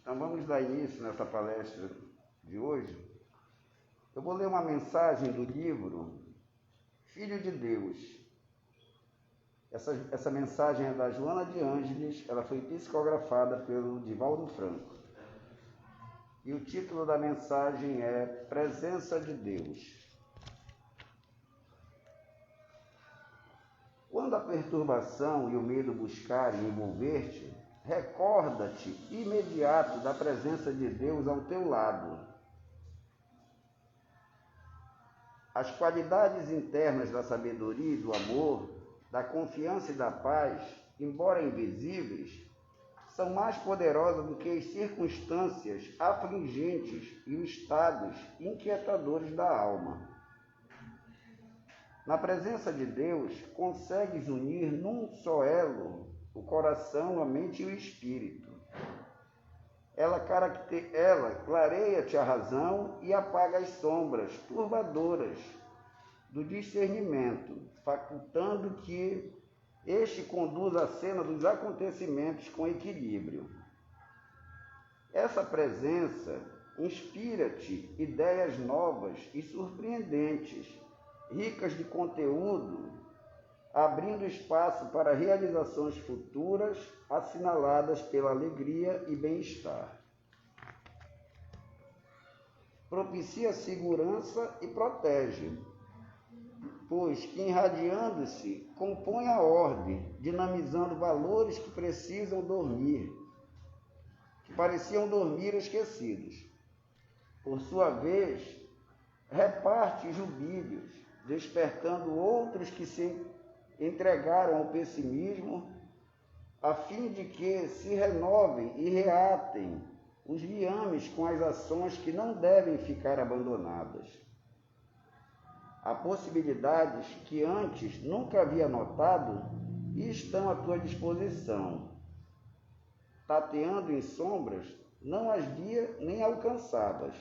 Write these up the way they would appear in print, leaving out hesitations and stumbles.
Então vamos dar início nessa palestra de hoje. Eu vou ler uma mensagem do livro Filho de Deus. Essa mensagem é da Joana de Ângeles, ela foi psicografada pelo Divaldo Franco. E o título da mensagem é Presença de Deus. Quando a perturbação e o medo buscarem envolver-te, recorda-te imediato da presença de Deus ao teu lado. As qualidades internas da sabedoria e do amor, da confiança e da paz, embora invisíveis, são mais poderosas do que as circunstâncias afligentes e os estados inquietadores da alma. Na presença de Deus, consegues unir num só elo o coração, a mente e o espírito. Ela clareia-te a razão e apaga as sombras turbadoras do discernimento, facultando que este conduza a cena dos acontecimentos com equilíbrio. Essa presença inspira-te ideias novas e surpreendentes, ricas de conteúdo, abrindo espaço para realizações futuras assinaladas pela alegria e bem-estar. Propicia segurança e protege, pois que irradiando-se compõe a ordem, dinamizando valores que precisam dormir, que pareciam dormir esquecidos. Por sua vez, reparte jubilhos, despertando outros que se entregaram ao pessimismo, a fim de que se renovem e reatem os liames com as ações que não devem ficar abandonadas. Há possibilidades que antes nunca havia notado e estão à tua disposição. Tateando em sombras, não as via nem alcançavas.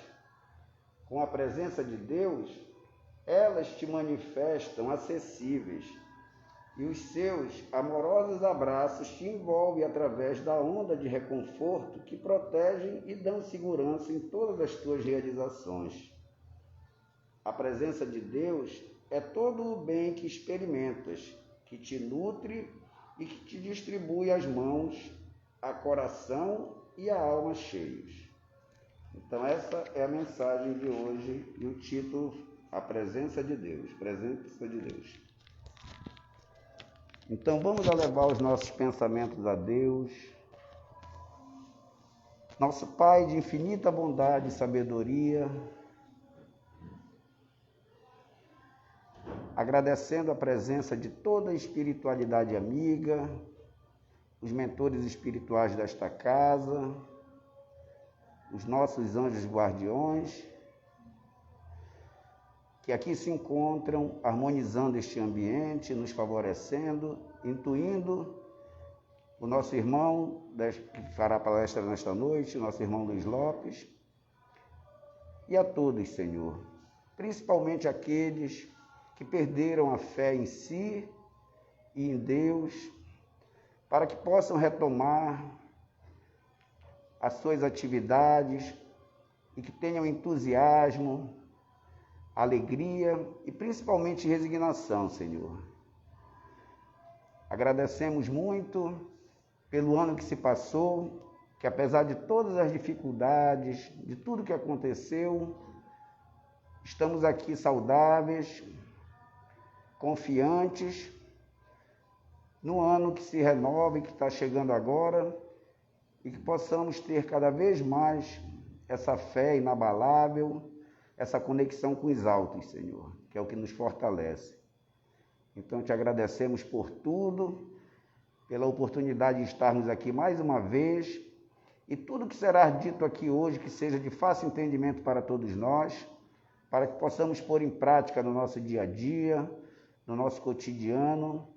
Com a presença de Deus, elas te manifestam acessíveis, e os seus amorosos abraços te envolvem através da onda de reconforto que protegem e dão segurança em todas as tuas realizações. A presença de Deus é todo o bem que experimentas, que te nutre e que te distribui as mãos, a coração e a alma cheios. Então essa é a mensagem de hoje e o título, a presença de Deus, presença de Deus. Então vamos levar os nossos pensamentos a Deus. Nosso Pai de infinita bondade e sabedoria, agradecendo a presença de toda a espiritualidade amiga, os mentores espirituais desta casa, os nossos anjos guardiões, que aqui se encontram harmonizando este ambiente, nos favorecendo, intuindo o nosso irmão que fará a palestra nesta noite, o nosso irmão Luiz Lopes, e a todos, Senhor, principalmente aqueles que perderam a fé em si e em Deus, para que possam retomar as suas atividades e que tenham entusiasmo, alegria e principalmente resignação, Senhor. Agradecemos muito pelo ano que se passou, que apesar de todas as dificuldades, de tudo que aconteceu, estamos aqui saudáveis, confiantes, no ano que se renova e que está chegando agora, e que possamos ter cada vez mais essa fé inabalável, essa conexão com os altos, Senhor, que é o que nos fortalece. Então, te agradecemos por tudo, pela oportunidade de estarmos aqui mais uma vez, e tudo que será dito aqui hoje, que seja de fácil entendimento para todos nós, para que possamos pôr em prática no nosso dia a dia, no nosso cotidiano,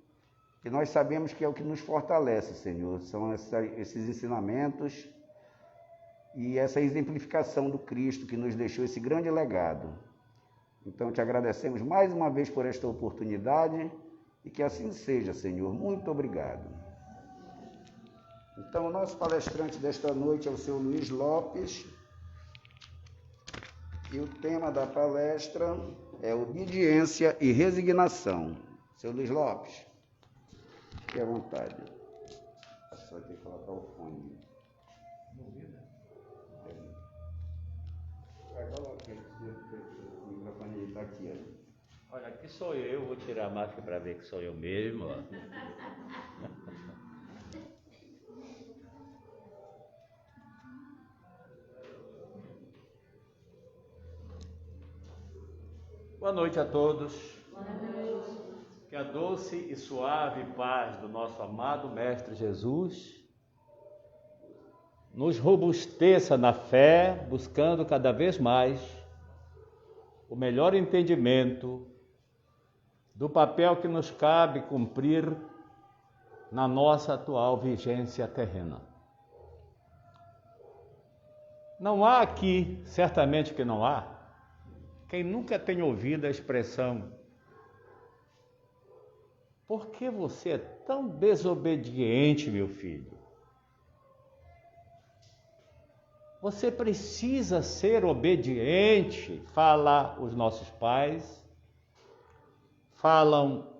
que nós sabemos que é o que nos fortalece, Senhor, são esses ensinamentos e essa exemplificação do Cristo que nos deixou esse grande legado. Então, te agradecemos mais uma vez por esta oportunidade e que assim seja, Senhor. Muito obrigado. Então, o nosso palestrante desta noite é o seu Luiz Lopes, e o tema da palestra é obediência e resignação. Seu Luiz Lopes, fique à vontade. Só tem que colocar o fone. Coloque o microfone está aqui. Olha, aqui sou eu, vou tirar a máscara para ver que sou eu mesmo. Boa noite a todos. Boa noite. Que a doce e suave paz do nosso amado Mestre Jesus nos robusteça na fé, buscando cada vez mais o melhor entendimento do papel que nos cabe cumprir na nossa atual vigência terrena. Não há aqui, certamente que não há, quem nunca tenha ouvido a expressão: por que você é tão desobediente, meu filho? Você precisa ser obediente, fala os nossos pais, falam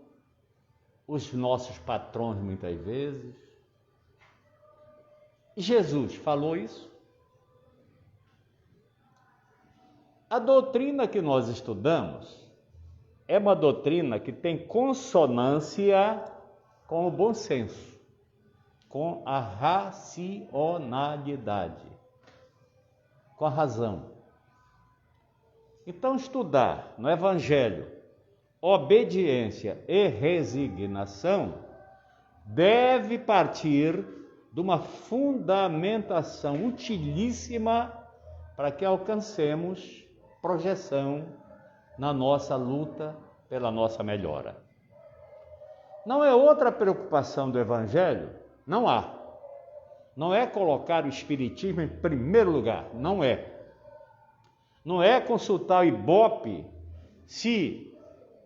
os nossos patrões muitas vezes. E Jesus falou isso? A doutrina que nós estudamos é uma doutrina que tem consonância com o bom senso, com a racionalidade, com a razão. Então, estudar no Evangelho obediência e resignação deve partir de uma fundamentação utilíssima para que alcancemos projeção na nossa luta pela nossa melhora. Não é outra preocupação do Evangelho? Não há. Não é colocar o Espiritismo em primeiro lugar, não é. Não é consultar o Ibope se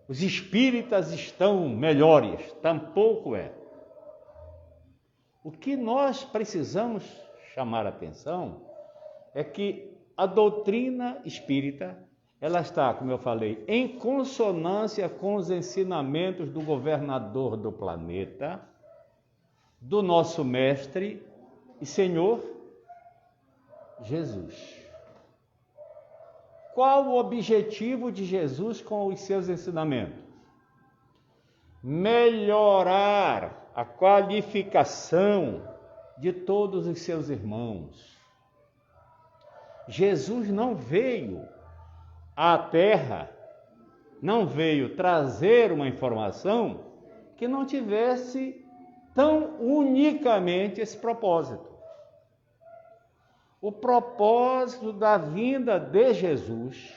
os espíritas estão melhores, tampouco é. O que nós precisamos chamar a atenção é que a doutrina espírita, ela está, como eu falei, em consonância com os ensinamentos do governador do planeta, do nosso mestre e Senhor Jesus. Qual o objetivo de Jesus com os seus ensinamentos? Melhorar a qualificação de todos os seus irmãos. Jesus não veio à Terra, não veio trazer uma informação que não tivesse tão unicamente esse propósito. O propósito da vinda de Jesus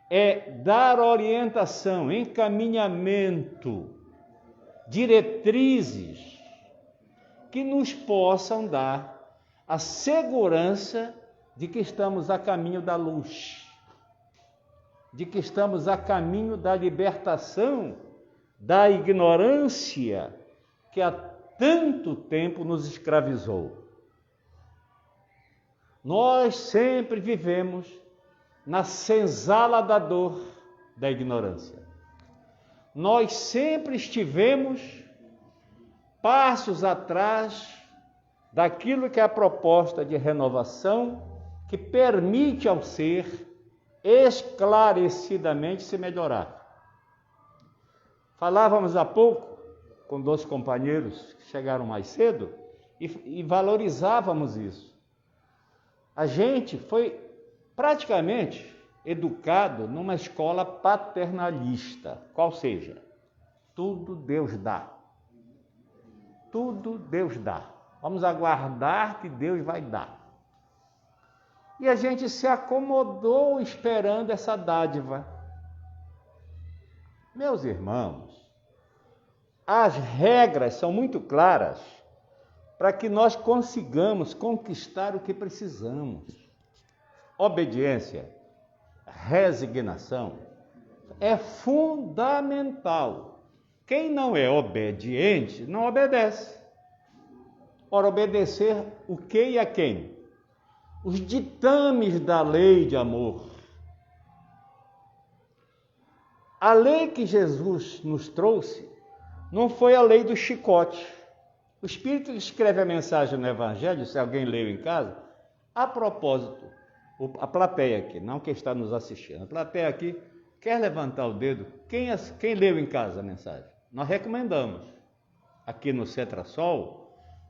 é dar orientação, encaminhamento, diretrizes que nos possam dar a segurança de que estamos a caminho da luz, de que estamos a caminho da libertação da ignorância que há tanto tempo nos escravizou. Nós sempre vivemos na senzala da dor da ignorância. Nós sempre estivemos passos atrás daquilo que é a proposta de renovação que permite ao ser esclarecidamente se melhorar. Falávamos há pouco com 2 companheiros que chegaram mais cedo e valorizávamos isso. A gente foi praticamente educado numa escola paternalista, qual seja, tudo Deus dá. Tudo Deus dá. Vamos aguardar que Deus vai dar. E a gente se acomodou esperando essa dádiva. Meus irmãos, as regras são muito claras para que nós consigamos conquistar o que precisamos. Obediência, resignação é fundamental. Quem não é obediente, não obedece. Ora, obedecer o que e a quem? Os ditames da lei de amor. A lei que Jesus nos trouxe não foi a lei do chicote. O Espírito escreve a mensagem no Evangelho, se alguém leu em casa, a propósito, a plateia aqui, não quem está nos assistindo, a plateia aqui quer levantar o dedo, quem leu em casa a mensagem? Nós recomendamos, aqui no Cetrasol,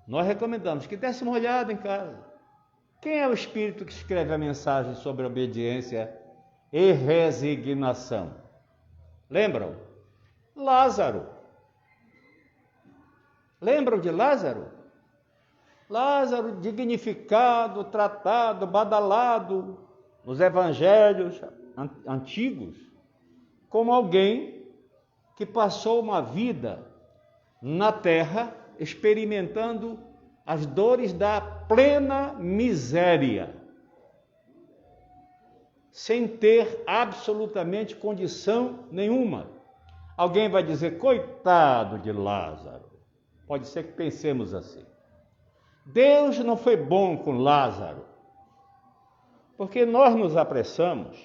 nós recomendamos que desse uma olhada em casa. Quem é o Espírito que escreve a mensagem sobre obediência e resignação? Lembram? Lázaro. Lembram de Lázaro? Lázaro dignificado, tratado, badalado nos evangelhos antigos, como alguém que passou uma vida na terra experimentando as dores da plena miséria, sem ter absolutamente condição nenhuma. Alguém vai dizer, coitado de Lázaro. Pode ser que pensemos assim. Deus não foi bom com Lázaro, porque nós nos apressamos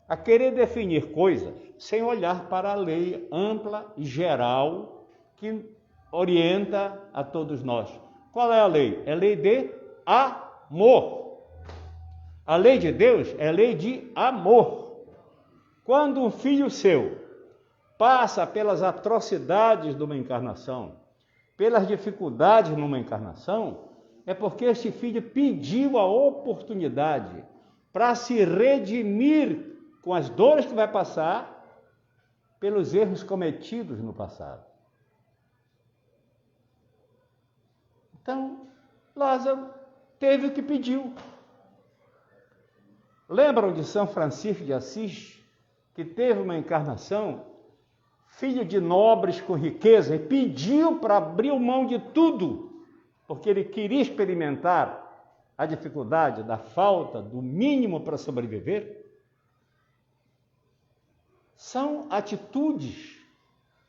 a querer definir coisas sem olhar para a lei ampla e geral que orienta a todos nós. Qual é a lei? É a lei de amor. A lei de Deus é a lei de amor. Quando um filho seu passa pelas atrocidades de uma encarnação, pelas dificuldades numa encarnação, é porque este filho pediu a oportunidade para se redimir com as dores que vai passar pelos erros cometidos no passado. Então, Lázaro teve o que pediu. Lembram de São Francisco de Assis, que teve uma encarnação, filho de nobres com riqueza, e pediu para abrir mão de tudo, porque ele queria experimentar a dificuldade da falta do mínimo para sobreviver? São atitudes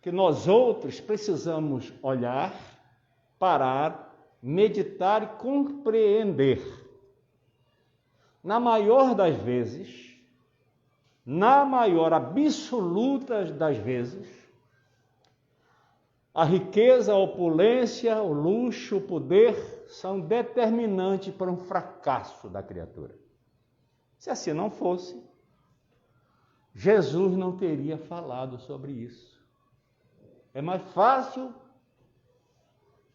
que nós outros precisamos olhar, parar, meditar e compreender. Na maior das vezes, na maior absoluta das vezes, a riqueza, a opulência, o luxo, o poder são determinantes para um fracasso da criatura. Se assim não fosse, Jesus não teria falado sobre isso. É mais fácil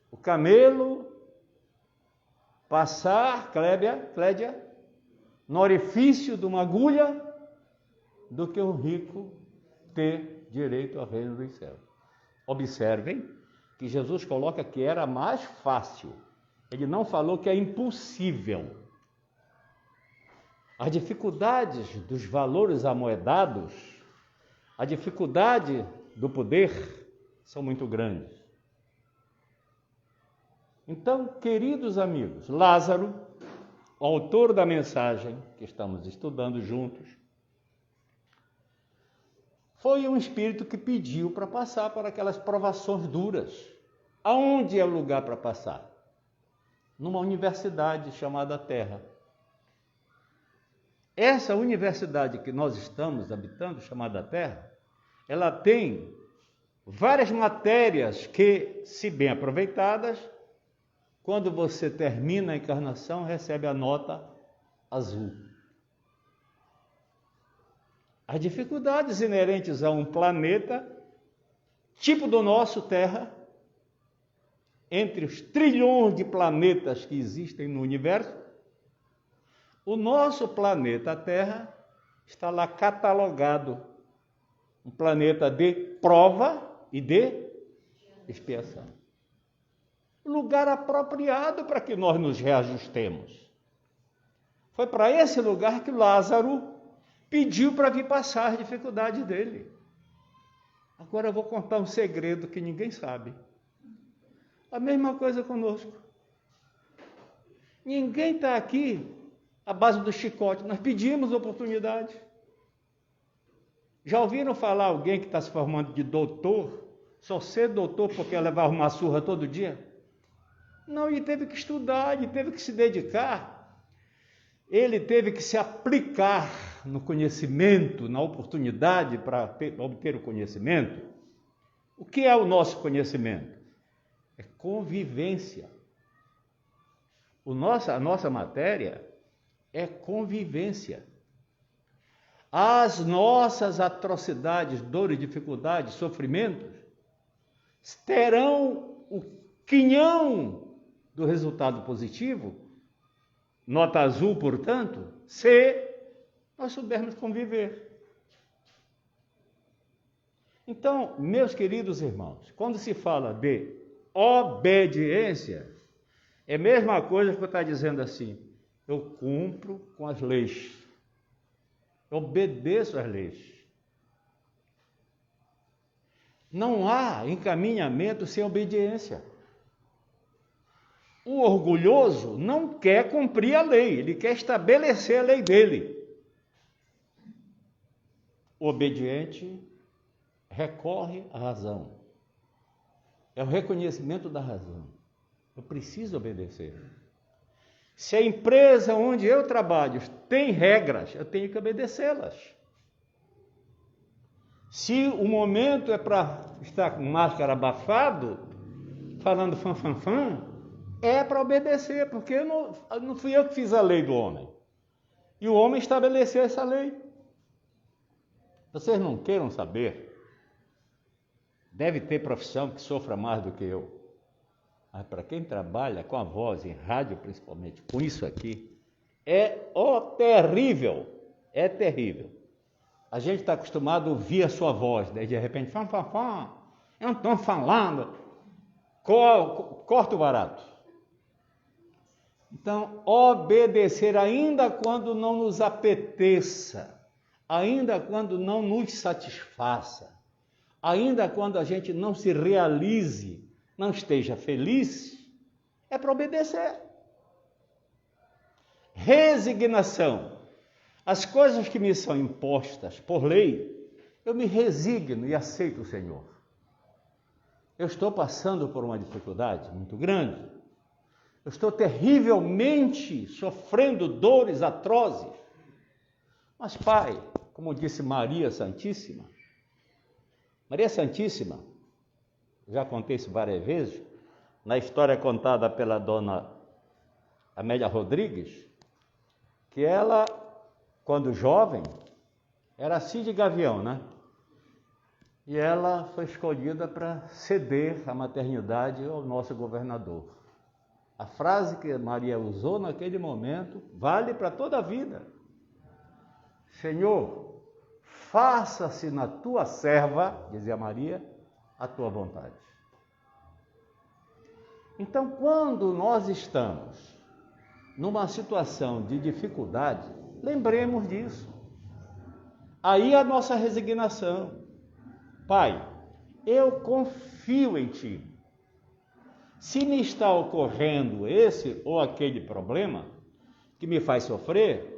o camelo passar, Clédia, no orifício de uma agulha, do que um rico ter direito ao reino dos céus. Observem que Jesus coloca que era mais fácil. Ele não falou que é impossível. As dificuldades dos valores amoedados, a dificuldade do poder são muito grandes. Então, queridos amigos, Lázaro, o autor da mensagem que estamos estudando juntos, foi um espírito que pediu para passar por aquelas provações duras. Aonde é o lugar para passar? Numa universidade chamada Terra. Essa universidade que nós estamos habitando, chamada Terra, ela tem várias matérias que, se bem aproveitadas, quando você termina a encarnação, recebe a nota azul. As dificuldades inerentes a um planeta, tipo do nosso Terra, entre os trilhões de planetas que existem no universo, o nosso planeta Terra está lá catalogado, um planeta de prova e de expiação. Lugar apropriado para que nós nos reajustemos. Foi para esse lugar que Lázaro pediu para vir passar as dificuldades dele. Agora eu vou contar um segredo que ninguém sabe. A mesma coisa conosco. Ninguém está aqui à base do chicote. Nós pedimos oportunidade. Já ouviram falar alguém que está se formando de doutor? Só ser doutor porque levava uma surra todo dia? Não, ele teve que estudar, ele teve que se dedicar, ele teve que se aplicar no conhecimento, na oportunidade para obter o conhecimento. O que é o nosso conhecimento? É convivência. A nossa matéria é convivência. As nossas atrocidades, dores, dificuldades, sofrimentos terão o quinhão do resultado positivo, nota azul, portanto, se nós soubermos conviver. Então, meus queridos irmãos, quando se fala de obediência, é a mesma coisa que eu estou dizendo assim: eu cumpro com as leis, eu obedeço às leis. Não há encaminhamento sem obediência. O orgulhoso não quer cumprir a lei, ele quer estabelecer a lei dele. O obediente recorre à razão. É o reconhecimento da razão. Eu preciso obedecer. Se a empresa onde eu trabalho tem regras, eu tenho que obedecê-las. Se o momento é para estar com máscara abafado, falando fã, é para obedecer, porque não fui eu que fiz a lei do homem. E o homem estabeleceu essa lei. Vocês não queiram saber? Deve ter profissão que sofra mais do que eu. Mas para quem trabalha com a voz, em rádio principalmente, com isso aqui, é terrível. É terrível. A gente está acostumado a ouvir a sua voz, daí de repente, eu não estou falando, corta o barato. Então, obedecer ainda quando não nos apeteça, ainda quando não nos satisfaça, ainda quando a gente não se realize, não esteja feliz, é para obedecer. Resignação. As coisas que me são impostas por lei, eu me resigno e aceito o Senhor. Eu estou passando por uma dificuldade muito grande. Eu estou terrivelmente sofrendo dores atrozes. Mas, Pai, como disse Maria Santíssima, já contei isso várias vezes, na história contada pela dona Amélia Rodrigues, que ela, quando jovem, era assim de gavião, né? E ela foi escolhida para ceder a maternidade ao nosso governador. A frase que Maria usou naquele momento vale para toda a vida. Senhor, faça-se na tua serva, dizia Maria, a tua vontade. Então, quando nós estamos numa situação de dificuldade, lembremos disso. Aí a nossa resignação. Pai, eu confio em Ti. Se me está ocorrendo esse ou aquele problema que me faz sofrer,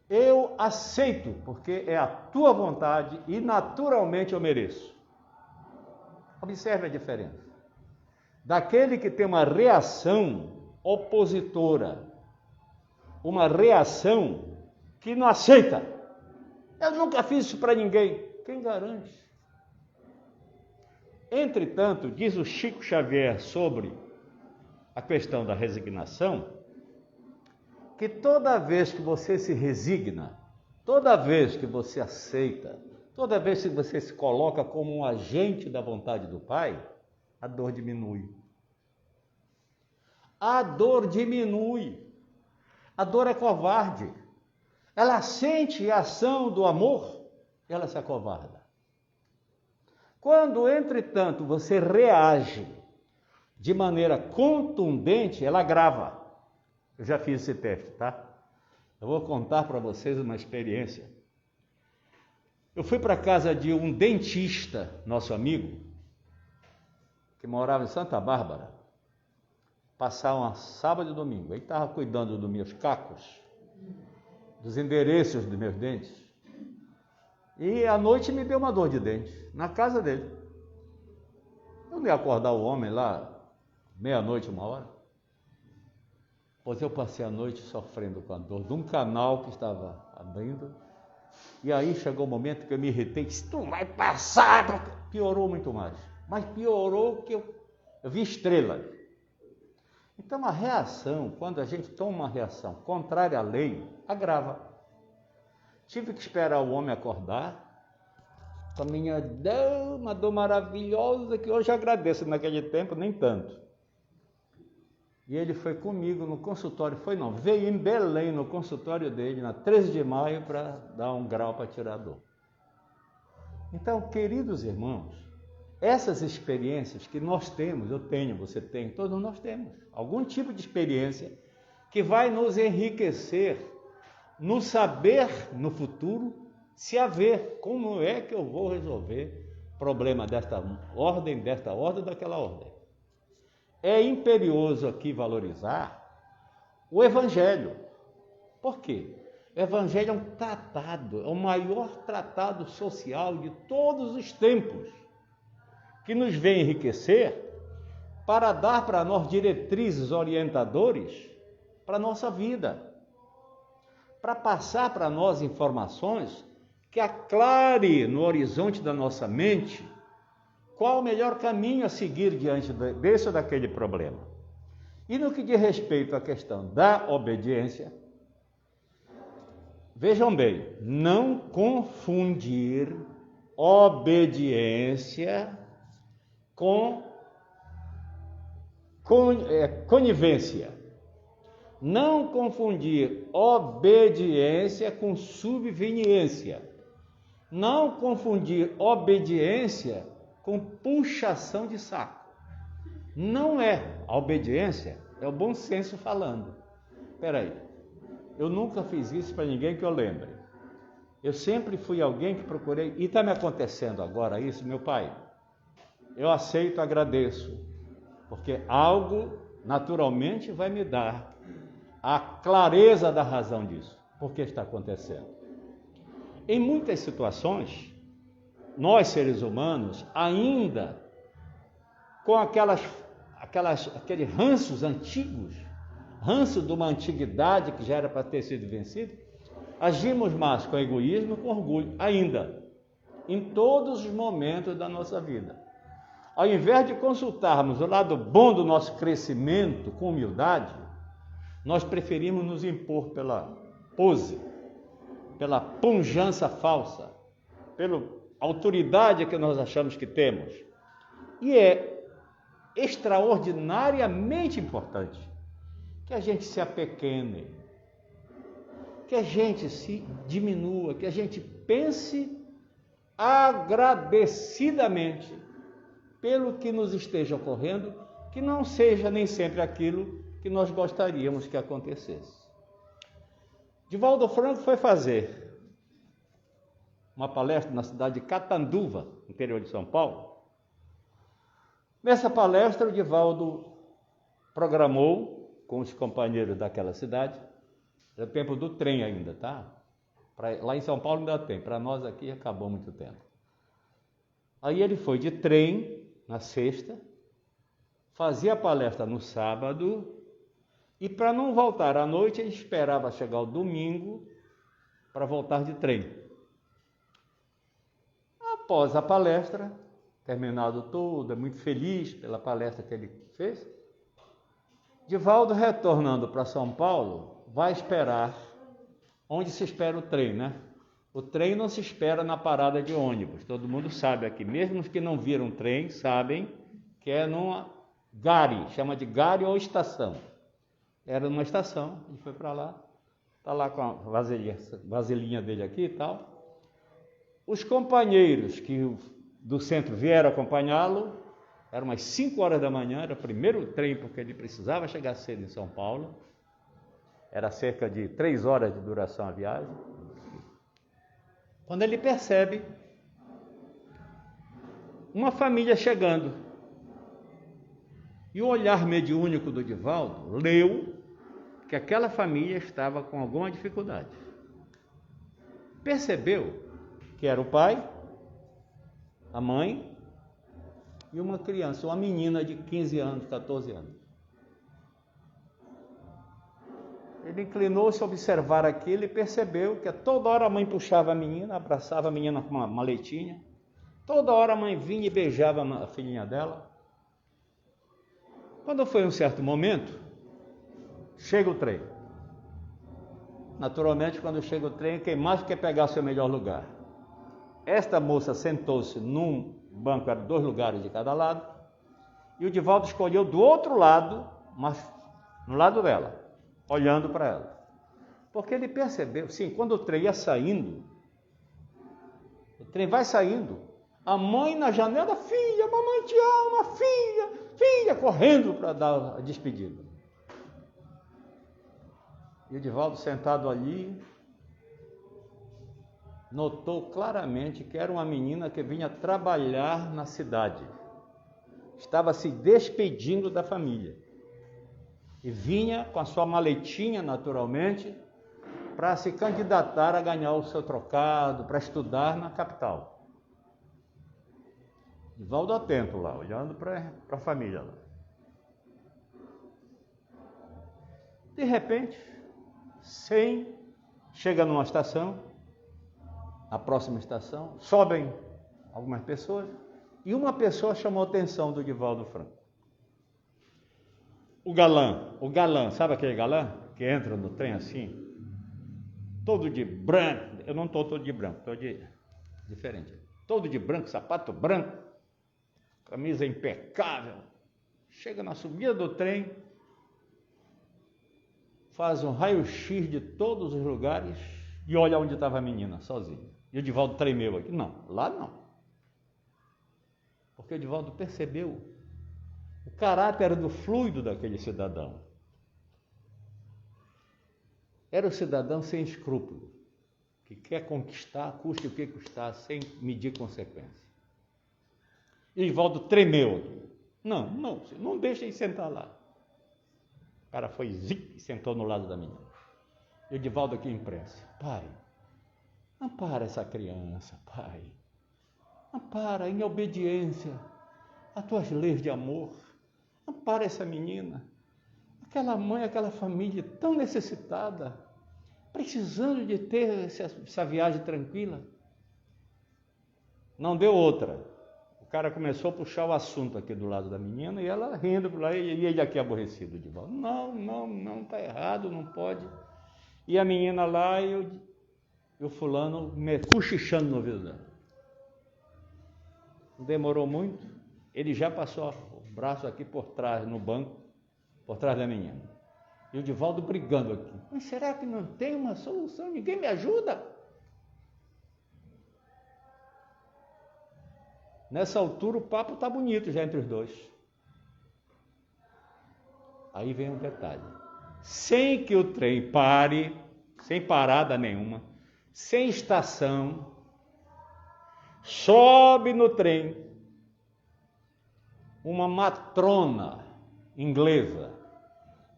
eu aceito, porque é a Tua vontade e naturalmente eu mereço. Observe a diferença. Daquele que tem uma reação opositora, uma reação que não aceita. Eu nunca fiz isso para ninguém. Quem garante? Entretanto, diz o Chico Xavier sobre a questão da resignação, que toda vez que você se resigna, toda vez que você aceita, toda vez que você se coloca como um agente da vontade do Pai, a dor diminui. A dor diminui. A dor é covarde. Ela sente a ação do amor, ela se acovarda. Quando, entretanto, você reage de maneira contundente, ela agrava. Eu já fiz esse teste, tá? Eu vou contar para vocês uma experiência. Eu fui para a casa de um dentista, nosso amigo, que morava em Santa Bárbara, passar um sábado e domingo. Ele estava cuidando dos meus cacos, dos endereços dos meus dentes. E à noite me deu uma dor de dente, na casa dele. Eu não ia acordar o homem lá, meia-noite, 1 hora. pois eu passei a noite sofrendo com a dor de um canal que estava abrindo, e aí chegou o momento que eu me irritei, disse, tu vai passar, piorou muito mais, mas piorou que eu vi estrela. Então a reação, quando a gente toma uma reação contrária à lei, agrava. Tive que esperar o homem acordar, com a minha dor, uma dor maravilhosa, que hoje agradeço, naquele tempo nem tanto. E ele foi comigo no consultório, veio em Belém, no consultório dele, na 13 de maio, para dar um grau para tirar a dor. Então, queridos irmãos, essas experiências que nós temos, eu tenho, você tem, todos nós temos, algum tipo de experiência que vai nos enriquecer, no saber, no futuro, se haver, como é que eu vou resolver problema desta ordem, daquela ordem. É imperioso aqui valorizar o Evangelho. Por quê? O Evangelho é um tratado, é o maior tratado social de todos os tempos, que nos vem enriquecer para dar para nós diretrizes orientadores para a nossa vida, para passar para nós informações que aclare no horizonte da nossa mente qual o melhor caminho a seguir diante desse ou daquele problema. E no que diz respeito à questão da obediência, vejam bem, não confundir obediência com conivência. Não confundir obediência com subveniência. Não confundir obediência com puxação de saco. Não é. A obediência é o bom senso falando. Espera aí, eu nunca fiz isso para ninguém que eu lembre. Eu sempre fui alguém que procurei, e está me acontecendo agora isso, meu pai. Eu aceito, agradeço, porque algo naturalmente vai me dar a clareza da razão disso. Por que está acontecendo? Em muitas situações, nós seres humanos, ainda com aqueles ranços antigos, ranço de uma antiguidade que já era para ter sido vencido, agimos mais com egoísmo e com orgulho, ainda, em todos os momentos da nossa vida. Ao invés de consultarmos o lado bom do nosso crescimento com humildade, nós preferimos nos impor pela pose, pela pujança falsa, pela autoridade que nós achamos que temos. E é extraordinariamente importante que a gente se apequene, que a gente se diminua, que a gente pense agradecidamente pelo que nos esteja ocorrendo, que não seja nem sempre aquilo que nós gostaríamos que acontecesse. Divaldo Franco foi fazer uma palestra na cidade de Catanduva, interior de São Paulo. Nessa palestra, o Divaldo programou com os companheiros daquela cidade, é o tempo do trem ainda, tá? Lá em São Paulo ainda tem, para nós aqui acabou muito tempo. Aí ele foi de trem na sexta, fazia a palestra no sábado, e para não voltar à noite, ele esperava chegar o domingo para voltar de trem. Após a palestra, terminado tudo, muito feliz pela palestra que ele fez, Divaldo, retornando para São Paulo, vai esperar onde se espera o trem, né? O trem não se espera na parada de ônibus, todo mundo sabe aqui, mesmo os que não viram trem, sabem que é numa gare, chama de gare ou estação. Era numa estação, ele foi para lá, está lá com a vasilhinha dele aqui e tal. Os companheiros que do centro vieram acompanhá-lo, eram umas 5 horas da manhã, era o primeiro trem, porque ele precisava chegar cedo em São Paulo, era cerca de 3 horas de duração a viagem. Quando ele percebe uma família chegando, e o olhar mediúnico do Divaldo leu que aquela família estava com alguma dificuldade. Percebeu que era o pai, a mãe e uma criança, uma menina de 15 anos, 14 anos. Ele inclinou-se a observar aquilo e percebeu que a toda hora a mãe puxava a menina, abraçava a menina com uma maletinha. Toda hora a mãe vinha e beijava a filhinha dela. Quando foi um certo momento, chega o trem. Naturalmente, quando chega o trem, quem mais quer pegar o seu melhor lugar? Esta moça sentou-se num banco, eram 2 lugares de cada lado, e o Divaldo escolheu do outro lado, mas no lado dela, olhando para ela. Porque ele percebeu, sim, quando o trem ia saindo, o trem vai saindo, a mãe na janela, filha, mamãe te ama, filha, correndo para dar a despedida. E o Divaldo sentado ali, notou claramente que era uma menina que vinha trabalhar na cidade. Estava se despedindo da família. E vinha com a sua maletinha, naturalmente, para se candidatar a ganhar o seu trocado, para estudar na capital. Divaldo atento lá, olhando para a família lá. De repente, chega numa estação, a próxima estação, sobem algumas pessoas, e uma pessoa chamou a atenção do Divaldo Franco. O galã, sabe aquele galã que entra no trem assim, todo de branco? Eu não estou todo de branco, estou diferente. Todo de branco, sapato branco, camisa impecável. Chega na subida do trem, faz um raio-x de todos os lugares e olha onde estava a menina, sozinha. E o Divaldo tremeu aqui. Não, lá não. Porque o Divaldo percebeu o caráter do fluido daquele cidadão. Era o cidadão sem escrúpulo, que quer conquistar, custe o que custar, sem medir consequências. E o Divaldo tremeu aqui. Não deixem sentar lá. O cara foi e sentou no lado da menina. E o Divaldo aqui em prece. Pai, ampara essa criança, pai. Ampara em obediência a tuas leis de amor. Ampara essa menina. Aquela mãe, aquela família tão necessitada, precisando de ter essa viagem tranquila. Não deu outra. O cara começou a puxar o assunto aqui do lado da menina e ela rindo por lá, e ele aqui aborrecido de volta. Não, está errado, não pode. E a menina lá e o fulano cochichando no ouvido dela. Não demorou muito, ele já passou o braço aqui por trás, no banco, por trás da menina. E o Divaldo brigando aqui. Mas será que não tem uma solução? Ninguém me ajuda? Nessa altura o papo está bonito já entre os dois. Aí vem um detalhe. Sem que o trem pare, sem parada nenhuma, sem estação, sobe no trem uma matrona inglesa,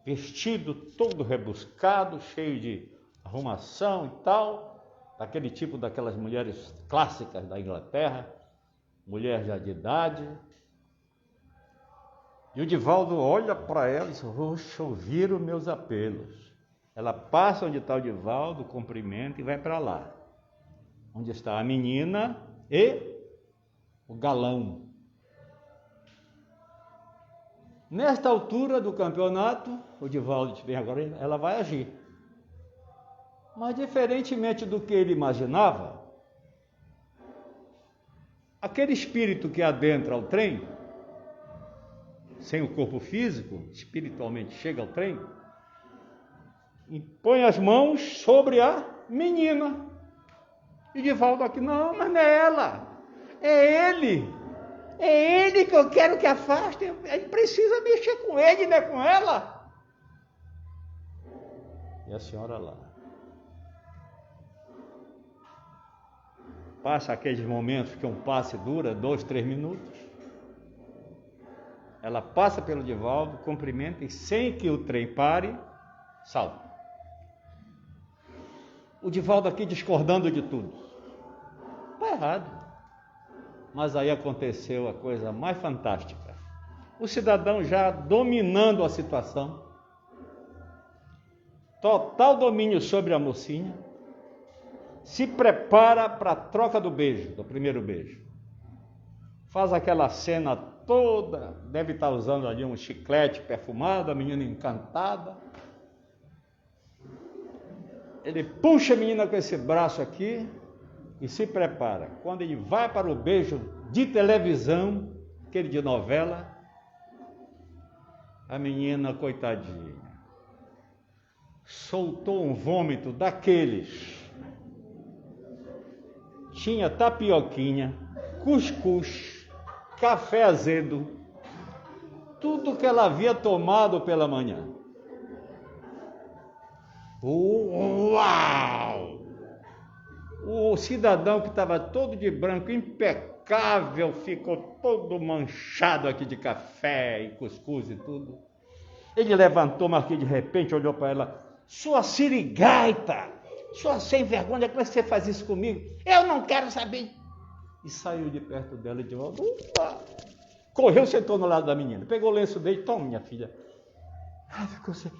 vestido todo rebuscado, cheio de arrumação e tal, daquele tipo daquelas mulheres clássicas da Inglaterra, mulher já de idade. E o Divaldo olha para ela e diz: oxa, ouviram meus apelos. Ela passa onde está o Divaldo, cumprimenta e vai para lá, onde está a menina e o galão. Nesta altura do campeonato, o Divaldo diz: bem, agora ela vai agir. Mas diferentemente do que ele imaginava, aquele espírito que adentra o trem, sem o corpo físico, espiritualmente chega ao trem, e põe as mãos sobre a menina. E Divaldo aqui: não, mas não é ela, é ele. É ele que eu quero que afaste. Ele precisa mexer com ele, não é com ela. E a senhora lá. Passa aqueles momentos que um passe dura 2, 3 minutos. Ela passa pelo Divaldo, cumprimenta e sem que o trem pare, salta. O Divaldo aqui discordando de tudo. Está errado. Mas aí aconteceu a coisa mais fantástica. O cidadão já dominando a situação, total domínio sobre a mocinha, se prepara para a troca do beijo, do primeiro beijo. Faz aquela cena toda, deve estar usando ali um chiclete perfumado, a menina encantada. Ele puxa a menina com esse braço aqui e se prepara. Quando ele vai para o beijo de televisão, aquele de novela, a menina, coitadinha, soltou um vômito daqueles. Tinha tapioquinha, cuscuz, café azedo, tudo que ela havia tomado pela manhã. Uau! O cidadão que estava todo de branco, impecável, ficou todo manchado aqui de café e cuscuz e tudo. Ele levantou, mas que de repente olhou para ela: sua sirigaita, sua sem vergonha, como é que você faz isso comigo? Eu não quero saber. E saiu de perto dela de volta. Correu, sentou no lado da menina, pegou o lenço dele: toma, minha filha. Ficou assim: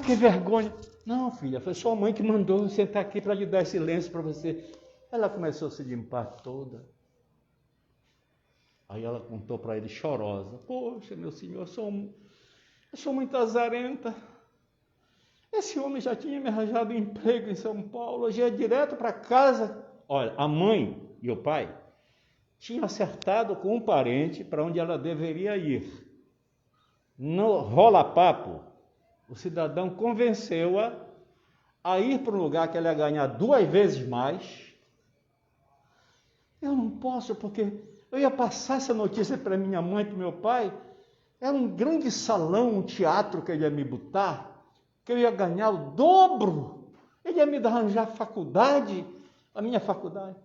que vergonha. Não, filha, foi sua mãe que mandou eu sentar aqui para lhe dar esse lenço para você. Ela começou a se limpar toda. Aí ela contou para ele, chorosa: poxa, meu senhor, eu sou muito azarenta. Esse homem já tinha me arranjado um emprego em São Paulo, eu já ia direto para casa. Olha, a mãe e o pai tinham acertado com um parente para onde ela deveria ir. No rola-papo, o cidadão convenceu-a a ir para um lugar que ela ia ganhar 2 vezes mais. Eu não posso, porque eu ia passar essa notícia para minha mãe e para meu pai. Era um grande salão, um teatro que ele ia me botar, que eu ia ganhar o dobro. Ele ia me arranjar faculdade, a minha faculdade.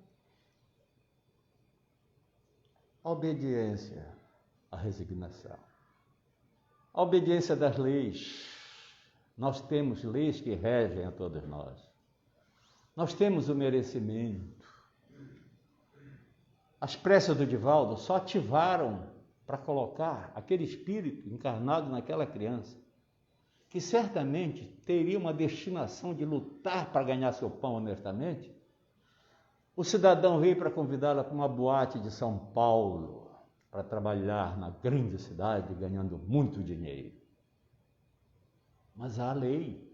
A obediência, a resignação. A obediência das leis. Nós temos leis que regem a todos nós. Nós temos o merecimento. As preces do Divaldo só ativaram para colocar aquele espírito encarnado naquela criança, que certamente teria uma destinação de lutar para ganhar seu pão honestamente. O cidadão veio para convidá-la para uma boate de São Paulo, para trabalhar na grande cidade, ganhando muito dinheiro. Mas há a lei,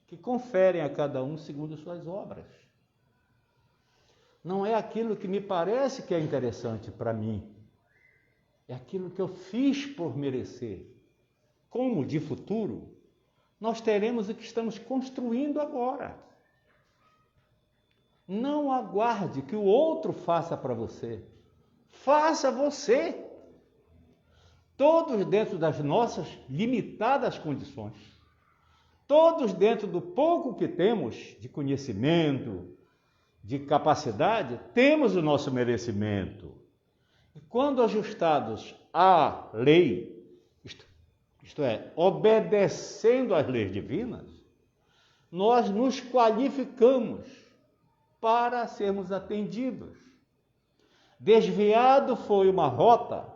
que conferem a cada um segundo suas obras. Não é aquilo que me parece que é interessante para mim, é aquilo que eu fiz por merecer. Como de futuro, nós teremos o que estamos construindo agora. Não aguarde que o outro faça para você. Faça você. Todos dentro das nossas limitadas condições. Todos dentro do pouco que temos de conhecimento, de capacidade, temos o nosso merecimento. E quando ajustados à lei, isto é, obedecendo às leis divinas, nós nos qualificamos para sermos atendidos. Desviado foi uma rota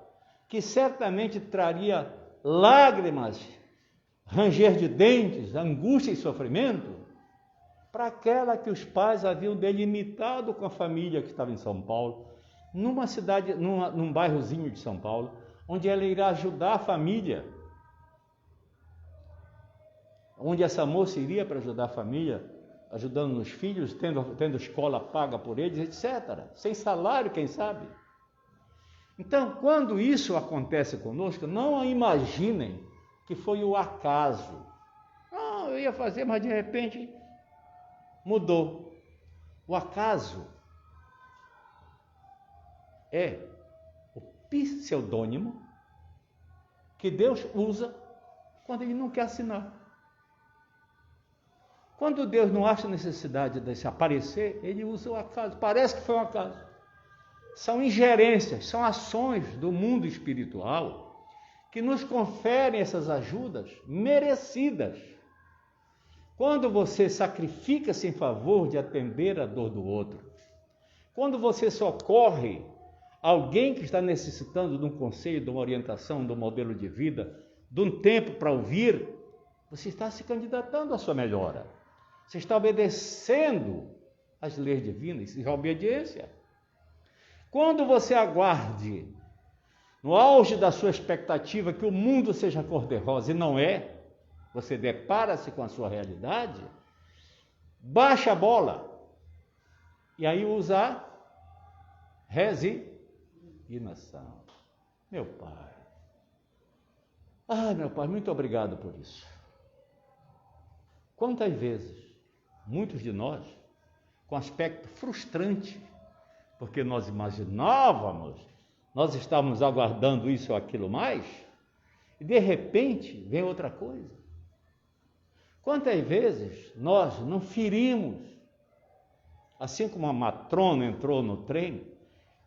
que certamente traria lágrimas, ranger de dentes, angústia e sofrimento para aquela que os pais haviam delimitado com a família que estava em São Paulo, numa cidade, num bairrozinho de São Paulo, onde ela irá ajudar a família, onde essa moça iria para ajudar a família, ajudando os filhos, tendo escola paga por eles, etc. Sem salário, quem sabe? Então, quando isso acontece conosco, não imaginem que foi o acaso. Eu ia fazer, mas de repente mudou. O acaso é o pseudônimo que Deus usa quando Ele não quer assinar. Quando Deus não acha necessidade de se aparecer, Ele usa o acaso. Parece que foi um acaso. São ingerências, são ações do mundo espiritual que nos conferem essas ajudas merecidas. Quando você sacrifica-se em favor de atender a dor do outro, quando você socorre alguém que está necessitando de um conselho, de uma orientação, de um modelo de vida, de um tempo para ouvir, você está se candidatando à sua melhora. Você está obedecendo às leis divinas, isso é obediência. Quando você aguarde, no auge da sua expectativa, que o mundo seja cor-de-rosa, e não é, você depara-se com a sua realidade, baixa a bola, e aí usa a resignação. Meu Pai, meu Pai, muito obrigado por isso. Quantas vezes, muitos de nós, com aspecto frustrante, porque nós imaginávamos, nós estávamos aguardando isso ou aquilo mais, e de repente vem outra coisa. Quantas vezes nós não ferimos, assim como a matrona entrou no trem,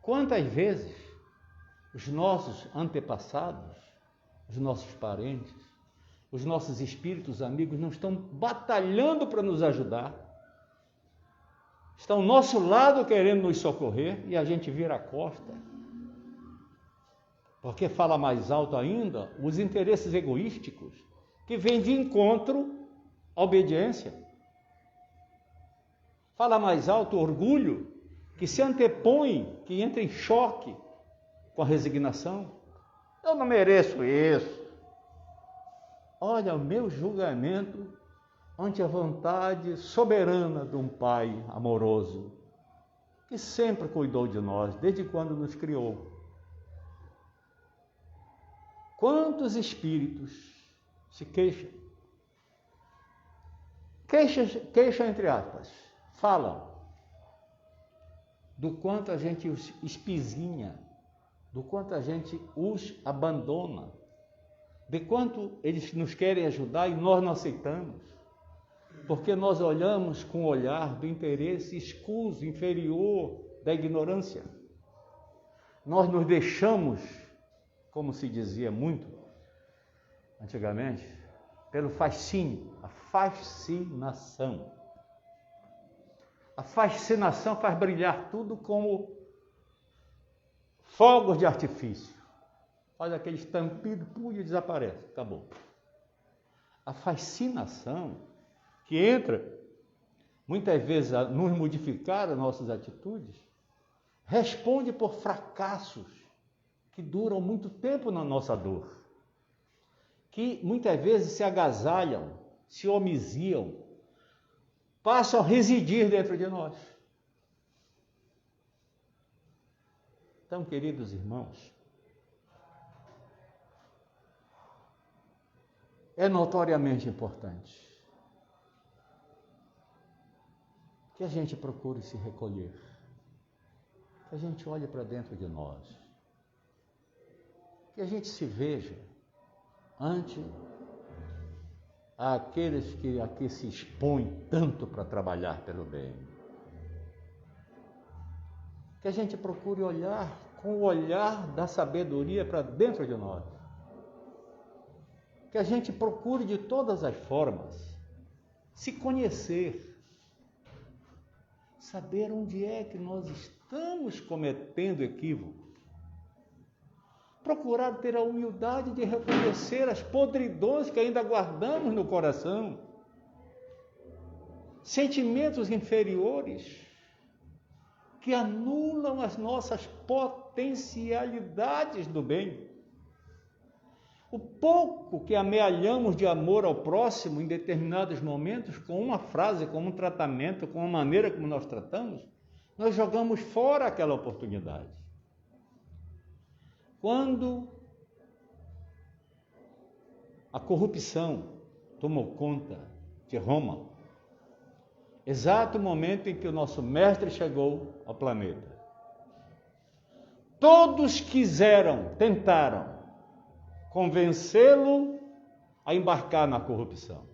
quantas vezes os nossos antepassados, os nossos parentes, os nossos espíritos amigos não estão batalhando para nos ajudar, estão ao nosso lado querendo nos socorrer e a gente vira a costa, porque fala mais alto ainda os interesses egoísticos que vêm de encontro à obediência. Fala mais alto o orgulho que se antepõe, que entra em choque com a resignação. Eu não mereço isso. Olha o meu julgamento ante a vontade soberana de um Pai amoroso, que sempre cuidou de nós, desde quando nos criou. Quantos espíritos se queixam? Queixam entre aspas, falam do quanto a gente os espizinha, do quanto a gente os abandona, de quanto eles nos querem ajudar e nós não aceitamos, porque nós olhamos com o olhar do interesse escuso, inferior, da ignorância. Nós nos deixamos, como se dizia muito antigamente, pelo fascínio, a fascinação. A fascinação faz brilhar tudo como fogos de artifício. Faz aquele estampido, e desaparece, acabou. A fascinação que entra, muitas vezes, a nos modificar as nossas atitudes, responde por fracassos que duram muito tempo na nossa dor, que muitas vezes se agasalham, se homiziam, passam a residir dentro de nós. Então, queridos irmãos, é notoriamente importante que a gente procure se recolher, que a gente olhe para dentro de nós, que a gente se veja ante aqueles que aqui se expõem tanto para trabalhar pelo bem. Que a gente procure olhar com o olhar da sabedoria para dentro de nós. Que a gente procure de todas as formas se conhecer, saber onde é que nós estamos cometendo equívoco, procurar ter a humildade de reconhecer as podridões que ainda guardamos no coração, sentimentos inferiores que anulam as nossas potencialidades do bem. O pouco que amealhamos de amor ao próximo em determinados momentos, com uma frase, com um tratamento, com a maneira como nós tratamos, nós jogamos fora aquela oportunidade. Quando a corrupção tomou conta de Roma, exato momento em que o nosso mestre chegou ao planeta, todos tentaram convencê-lo a embarcar na corrupção.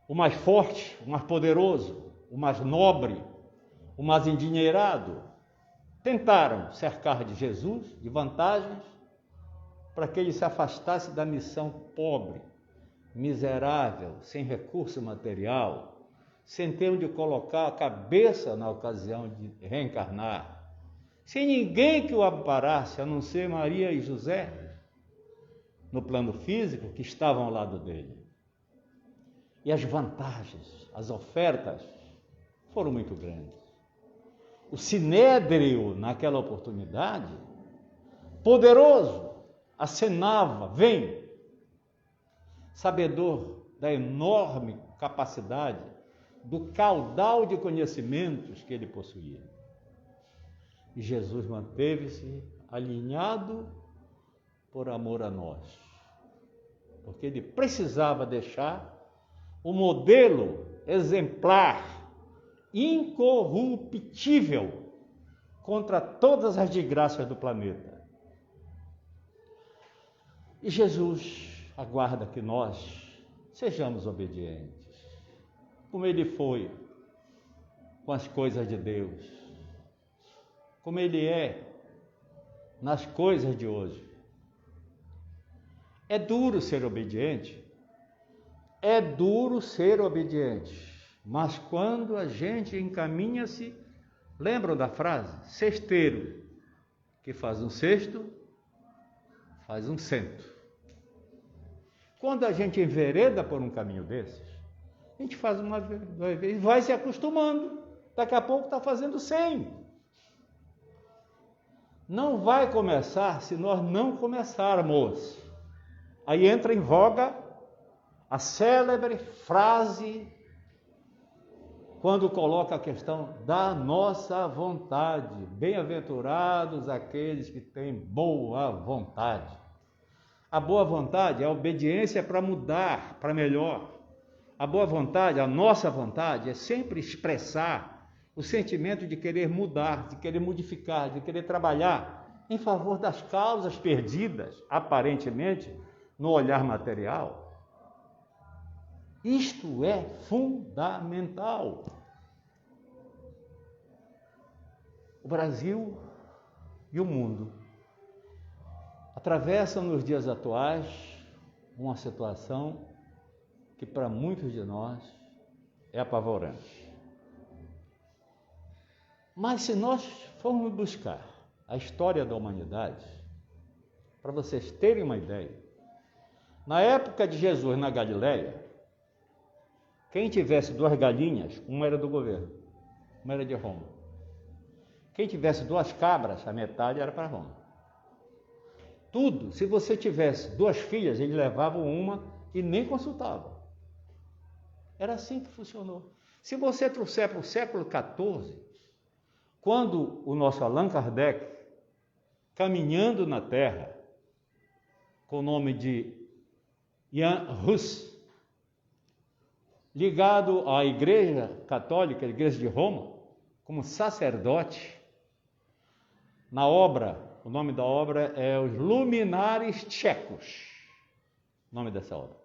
O mais forte, o mais poderoso, o mais nobre, o mais endinheirado, tentaram cercar de Jesus, de vantagens, para que ele se afastasse da missão pobre, miserável, sem recurso material, sem ter onde colocar a cabeça na ocasião de reencarnar, sem ninguém que o amparasse, a não ser Maria e José. no plano físico que estavam ao lado dele. E as vantagens, as ofertas foram muito grandes. O sinédrio, naquela oportunidade, poderoso, acenava, vem, sabedor da enorme capacidade, do caudal de conhecimentos que ele possuía. E Jesus manteve-se alinhado por amor a nós, porque ele precisava deixar o modelo exemplar, incorruptível, contra todas as desgraças do planeta. E Jesus aguarda que nós sejamos obedientes, como ele foi com as coisas de Deus, como ele é nas coisas de hoje. É duro ser obediente, mas quando a gente encaminha-se, lembram da frase? Cesteiro, que faz um cesto, faz um cento. Quando a gente envereda por um caminho desses, a gente faz uma vez, vai se acostumando, daqui a pouco está fazendo 100. Não vai começar se nós não começarmos. Aí entra em voga a célebre frase, quando coloca a questão da nossa vontade. Bem-aventurados aqueles que têm boa vontade. A boa vontade é a obediência para mudar, para melhor. A boa vontade, a nossa vontade, é sempre expressar o sentimento de querer mudar, de querer modificar, de querer trabalhar em favor das causas perdidas, aparentemente, no olhar material. Isto é fundamental. O Brasil e o mundo atravessam nos dias atuais uma situação que para muitos de nós é apavorante. Mas se nós formos buscar a história da humanidade, para vocês terem uma ideia, na época de Jesus na Galileia, quem tivesse 2 galinhas, uma era do governo, uma era de Roma. Quem tivesse 2 cabras, a metade era para Roma. Tudo, se você tivesse 2 filhas, eles levavam uma e nem consultavam. Era assim que funcionou. Se você trouxer para o século XIV, quando o nosso Allan Kardec, caminhando na Terra, com o nome de Jan Hus, ligado à Igreja Católica, a Igreja de Roma, como sacerdote, na obra, o nome da obra é Os Luminares Tchecos, o nome dessa obra.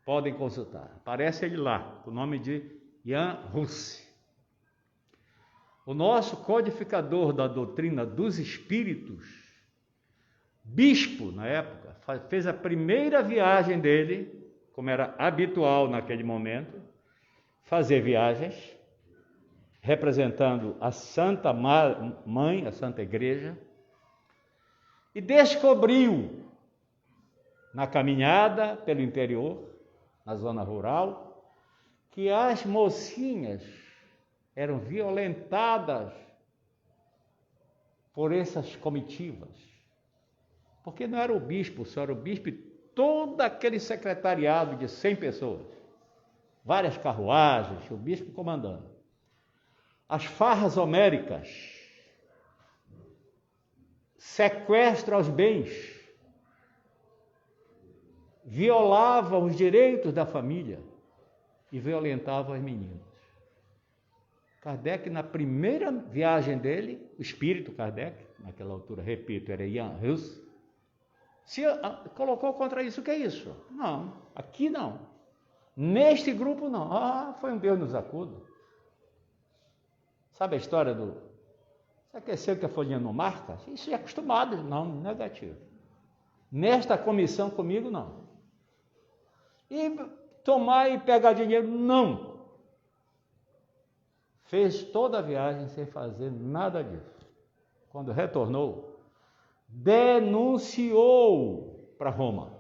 Podem consultar, aparece ele lá, o nome de Jan Hus. O nosso codificador da doutrina dos espíritos, bispo na época, fez a primeira viagem dele, como era habitual naquele momento, fazer viagens, representando a Santa Mãe, a Santa Igreja, e descobriu, na caminhada pelo interior, na zona rural, que as mocinhas eram violentadas por essas comitivas, porque não era o bispo, só era o bispo e todo aquele secretariado de 100 pessoas, várias carruagens, o bispo comandando. As farras homéricas, sequestro aos bens, violavam os direitos da família e violentavam as meninas. Kardec, na primeira viagem dele, o espírito Kardec, naquela altura, repito, era Jan Hus, se colocou contra isso. O que é isso? Não, aqui não. Neste grupo não. Foi um Deus nos acuda. Sabe a história do... Você aqueceu que a folhinha não marca? Isso é acostumado. Não, negativo. Nesta comissão comigo, não. E tomar e pegar dinheiro, não. Fez toda a viagem sem fazer nada disso. Quando retornou, denunciou para Roma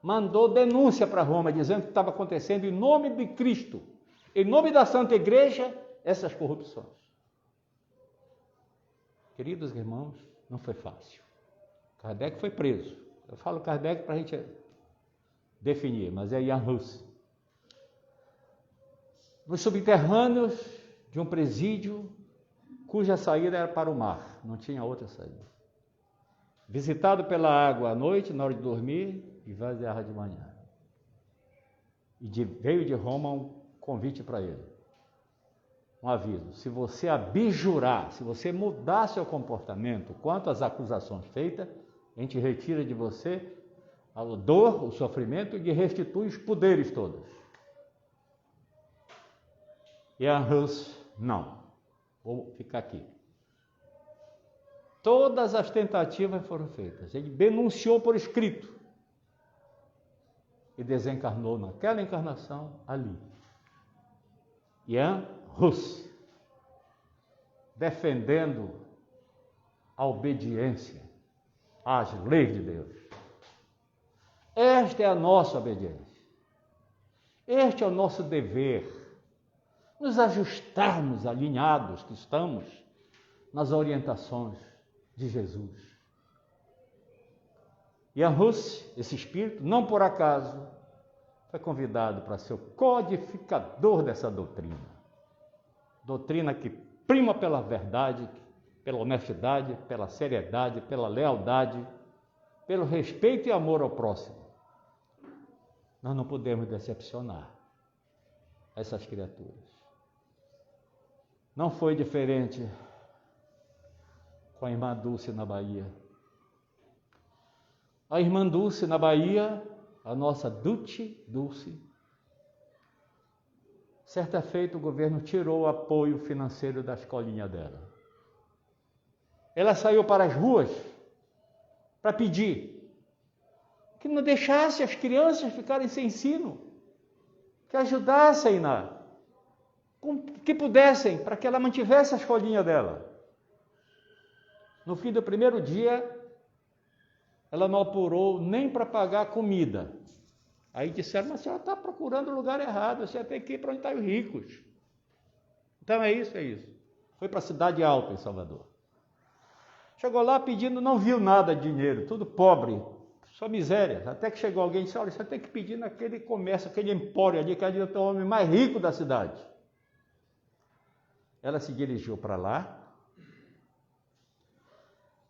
mandou denúncia para Roma, dizendo que estava acontecendo em nome de Cristo, em nome da Santa Igreja, essas corrupções. Queridos irmãos, não foi fácil. Kardec foi preso. Eu falo Kardec para a gente definir, mas é Jan Hus. Nos subterrâneos de um presídio, cuja saída era para o mar, não tinha outra saída. Visitado pela água à noite, na hora de dormir, e vaziava de manhã. E veio de Roma um convite para ele. Um aviso: se você abjurar, se você mudar seu comportamento quanto às acusações feitas, a gente retira de você a dor, o sofrimento e restitui os poderes todos. E a Hus, não, vou ficar aqui. Todas as tentativas foram feitas. Ele denunciou por escrito e desencarnou naquela encarnação ali. Jan Hus, defendendo a obediência às leis de Deus. Esta é a nossa obediência. Este é o nosso dever. Nos ajustarmos, alinhados que estamos nas orientações de Jesus. Jan Hus, esse espírito, não por acaso, foi convidado para ser o codificador dessa doutrina. Doutrina que prima pela verdade, pela honestidade, pela seriedade, pela lealdade, pelo respeito e amor ao próximo. Nós não podemos decepcionar essas criaturas. Não foi diferente com a irmã Dulce na Bahia. A irmã Dulce na Bahia, a nossa Dulce, certa feita o governo tirou o apoio financeiro da escolinha dela. Ela saiu para as ruas para pedir que não deixasse as crianças ficarem sem ensino, que ajudassem que pudessem, para que ela mantivesse a escolinha dela. No fim do primeiro dia, ela não apurou nem para pagar comida. Aí disseram: mas a senhora está procurando o lugar errado, você tem que ir para onde estão os ricos. Então é isso. Foi para a Cidade Alta, em Salvador. Chegou lá pedindo, não viu nada de dinheiro, tudo pobre, só miséria. Até que chegou alguém e disse: olha, você tem que pedir naquele comércio, aquele empório ali, que é o homem mais rico da cidade. Ela se dirigiu para lá.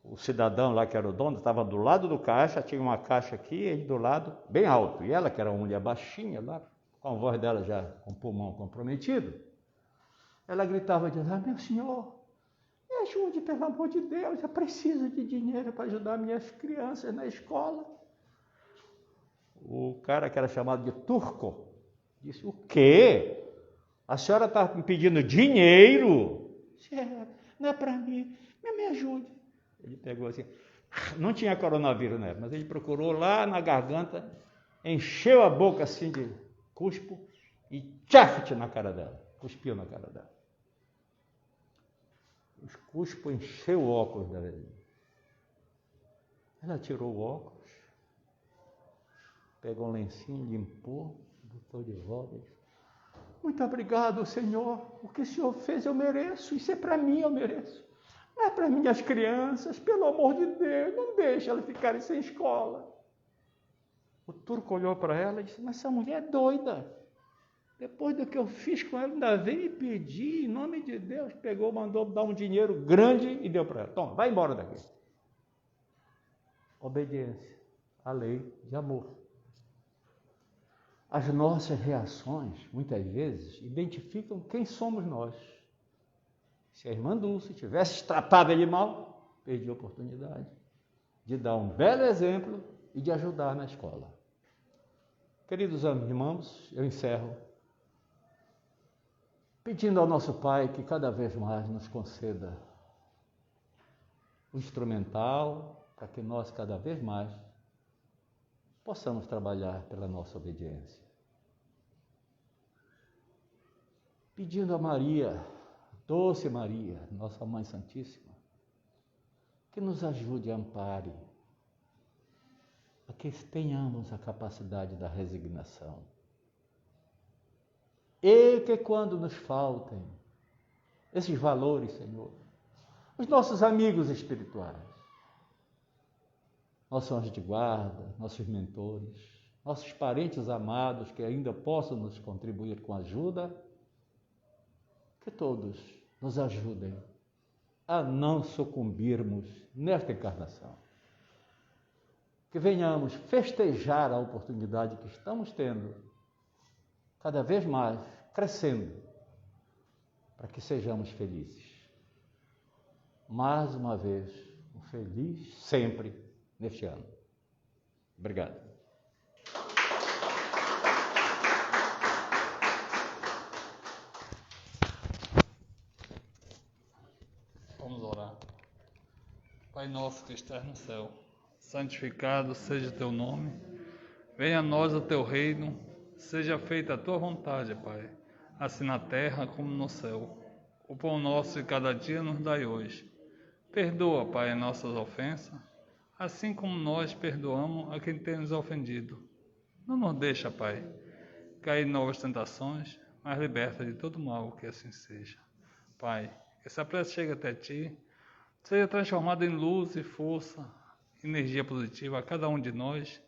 O cidadão lá que era o dono estava do lado do caixa, tinha uma caixa aqui, ele do lado, bem alto. E ela, que era uma mulher baixinha lá, com a voz dela já com o pulmão comprometido, ela gritava, dizendo: ah, meu senhor, me ajude, pelo amor de Deus, eu preciso de dinheiro para ajudar minhas crianças na escola. O cara que era chamado de Turco disse: o quê? A senhora está me pedindo dinheiro? Não é para mim, me ajude. Ele pegou assim, não tinha coronavírus na época, mas ele procurou lá na garganta, encheu a boca assim de cuspo e tchaft na cara dela, cuspiu na cara dela. Os cuspos encheu o óculos dela. Ela tirou o óculos, pegou um lencinho, limpou, botou de volta e disse: muito obrigado, Senhor, o que o Senhor fez eu mereço, isso é para mim, eu mereço. Não é para minhas crianças, pelo amor de Deus, não deixe elas ficarem sem escola. O turco olhou para ela e disse: mas essa mulher é doida. Depois do que eu fiz com ela, ainda vem me pedir, em nome de Deus. Pegou, mandou dar um dinheiro grande e deu para ela. Toma, vai embora daqui. Obediência à lei de amor. As nossas reações, muitas vezes, identificam quem somos nós. Se a irmã Dulce tivesse tratado ele mal, perdi a oportunidade de dar um belo exemplo e de ajudar na escola. Queridos irmãos, eu encerro pedindo ao nosso Pai que cada vez mais nos conceda o instrumental para que nós cada vez mais possamos trabalhar pela nossa obediência. Pedindo a Maria, doce Maria, nossa Mãe Santíssima, que nos ajude e ampare a que tenhamos a capacidade da resignação. E que quando nos faltem esses valores, Senhor, os nossos amigos espirituais, nossos anjos de guarda, nossos mentores, nossos parentes amados que ainda possam nos contribuir com ajuda, que todos nos ajudem a não sucumbirmos nesta encarnação. Que venhamos festejar a oportunidade que estamos tendo, cada vez mais crescendo, para que sejamos felizes. Mais uma vez, um feliz sempre neste ano. Obrigado. Vamos orar. Pai nosso que estás no céu, santificado seja o teu nome, venha a nós o teu reino, seja feita a tua vontade, Pai, assim na terra como no céu. O pão nosso de cada dia nos dai hoje. Perdoa, Pai, as nossas ofensas, assim como nós perdoamos a quem tem nos ofendido. Não nos deixa, Pai, cair em novas tentações, mas liberta de todo mal, que assim seja. Pai, que essa prece chegue até Ti, seja transformada em luz e força, energia positiva a cada um de nós,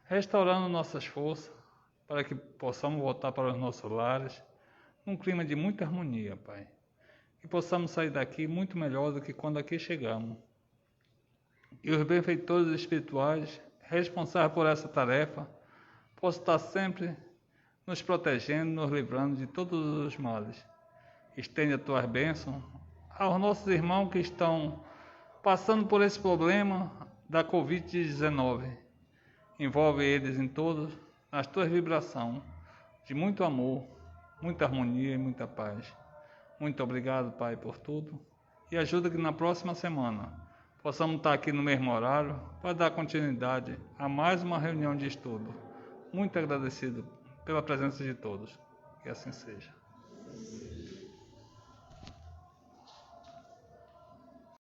restaurando nossas forças, para que possamos voltar para os nossos lares, num clima de muita harmonia, Pai. Que possamos sair daqui muito melhor do que quando aqui chegamos. E os benfeitores espirituais, responsáveis por essa tarefa, possam estar sempre nos protegendo, nos livrando de todos os males. Estende as tuas bênçãos aos nossos irmãos que estão passando por esse problema da Covid-19. Envolve eles em todos, nas tuas vibrações, de muito amor, muita harmonia e muita paz. Muito obrigado, Pai, por tudo. E ajuda que na próxima semana possamos estar aqui no mesmo horário para dar continuidade a mais uma reunião de estudo. Muito agradecido pela presença de todos. Que assim seja.